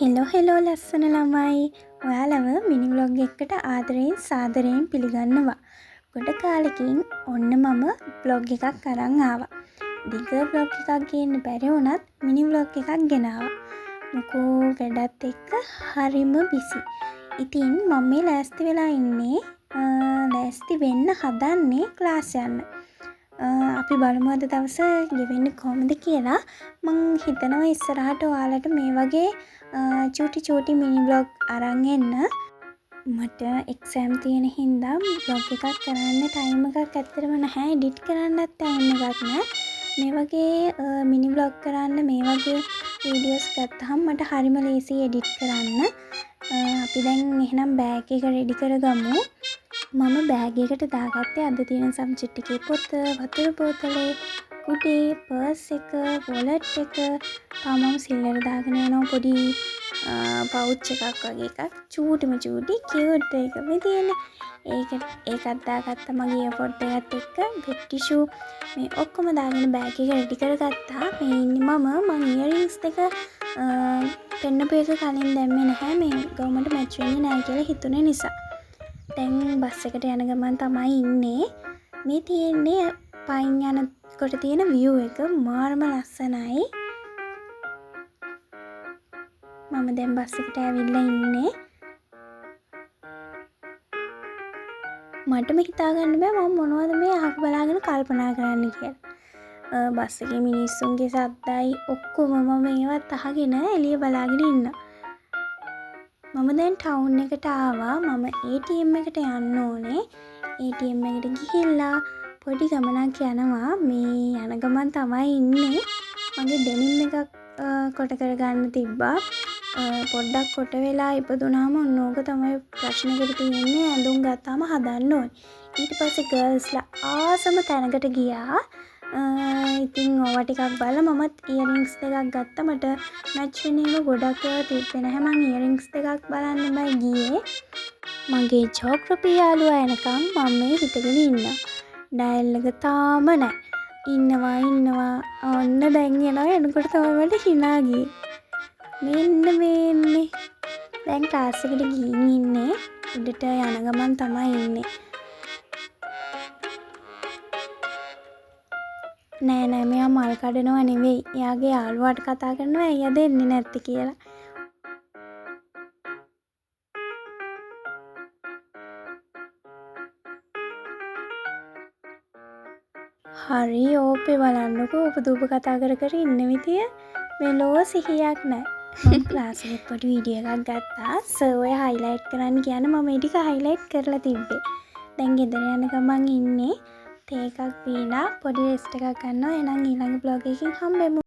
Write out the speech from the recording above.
Hello ලස්සන ළමයි. ඔයාලව මිනි vlog එකකට ආදරයෙන් සාදරයෙන් පිළිගන්නවා. ගොඩ කාලෙකින් ඔන්න මම ව්ලොග් එකක් අරන් ආවා. දිග ව්ලොග් එකක් ගේන්න බැරි වුණත් මිනි ව්ලොග් එකක් ගෙනාවා. මොකෝ වැඩත් එක්ක හරිම බිසි. ඉතින් මම මේ ලෑස්ති වෙලා ඉන්නේ ලෑස්ති වෙන්න හදන්නේ ක්ලාස් යන්න. අපි බලමු අද දවස ගෙවෙන්නේ කොහොමද කියලා. මං හිතනවා ඉස්සරහට ඔයාලට මේ වගේ චූටි මිනි ව්ලොග් අරන් එන්න. මට එක්සෑම් තියෙන හින්දා ව්ලොග් එකක් කරන්න ටයිම් එකක් ඇත්තටම නැහැ. එඩිට් කරන්නත් ටයිම් එකක් නැහැ. මේ වගේ මිනි ව්ලොග් කරන්න මේ වගේ වීඩියෝස් ගත්තහම මට හරිම ලේසියි එඩිට් කරන්න. අපි දැන් එහෙනම් බෑග් එක රෙඩි කරගමු. මම බෑග් එකට දාගත්තේ අද තියෙන සබ්ජෙක්ට් එකේ පොත, වතුර බෝතලේ, කුඩේ, පර්ස් එක, වොලට් එක, තාමම සිල්ලර දාගෙන යනවා පොඩි පවුච් එකක් වගේ එකක්. චූටිම චූටි කියුට් එක මේ තියෙන්නේ. ඒකත් දාගත්තා මගේ එයර්පොඩ් එකත් එක්ක. වෙට් ටිෂු මේ ඔක්කොම දාගෙන බෑග් එක රෙඩි කරගත්තා. මේ ඉන්නේ මම ඉයරින්ග්ස් දෙක පෙන්නපු එක කලින් දැම්මේ නැහැ. මේ ගවුමට මැච් වෙන්නේ නැහැ කියලා හිතුනේ නිසා. දැන් බස් එකට යන ගමන් තමයි ඉන්නේ. මේ තියෙන්නේ පයින් යනකොට තියෙන view එක මාරම ලස්සනයි. මම දැන් බස් එකට ඇවිල්ලා ඉන්නේ. මටම හිතා ගන්න බෑ මම මොනවද මේ අහක බලාගෙන කල්පනා කරන්න කියලා. බස් එකේ මිනිස්සුන්ගේ සද්දයි ඔක්කොම මම ඒවත් අහගෙන එළිය බලාගෙන ඉන්නවා. මම දැන් ටවුන් එකට ආවා. මම ATM එකට යන්න ඕනේ. ATM එකට ගිහිල්ලා පොඩි ගමනක් යනවා. මේ යන ගමන් තමයි ඉන්නේ. මගේ ඩෙනිම් එකක් කොට කරගන්න තිබ්බා. පොඩ්ඩක් කොට වෙලා ඉපදුනාම ඕක තමයි ප්‍රශ්නෙකට තියෙන්නේ. ඇඳුම් ගත්තාම හදන්න ඕනේ. ඊට පස්සේ ගර්ල්ස්ලා ආසම තැනකට ගියා. ඉතින් ඕවා ටිකක් බලලා මමත් ඉයරින්ග්ස් දෙකක් ගත්තා. මට මැච් වෙන ඒවා ගොඩක් ඒවා තිබ්බේ නැහැ. මං ඉයරින්ග්ස් දෙකක් බලන්න බයි ගියේ. මගේ ජෝග්‍රෆි යාළුවා එනකම් මම මේ හිටගෙන ඉන්නවා. ඩයල් එක තාම නැහැ. ඉන්නවා. ඔන්න දැන් එනකොට තමයි මට hina ගියේ. මෙන්න දැන් ක්ලාස් එකට ගිහින් ඉන්නේ. උඩට යන ගමන් තමයි ඉන්නේ. නෑ මෙයා මල් කඩනවා නෙවෙයි. එයාගේ යාළුවාට කතා කරනවා එයා දෙන්නේ නැත්තේ කියලා. හරි ඕපේ බලන්නකෝ උපදූප කතා කර ඉන්න විදිය. මෙලෝ සිහියක් නැහැ. මම ක්ලාස් එකේ පොඩි වීඩියෝ එකක් ගත්තා. සර් ඔය හයිලයිට් කරන්න කියන මම ඒ ටික හයිලයිට් කරලා තිබ්බේ. දැන් ගෙදර යන ගමන් ඉන්නේ. තේ එකක් පීලා පොඩි රෙස්ට් එකක් ගන්නවා. එහෙනම් ඊළඟ බ්ලොග් එකකින් හම්බෙමු.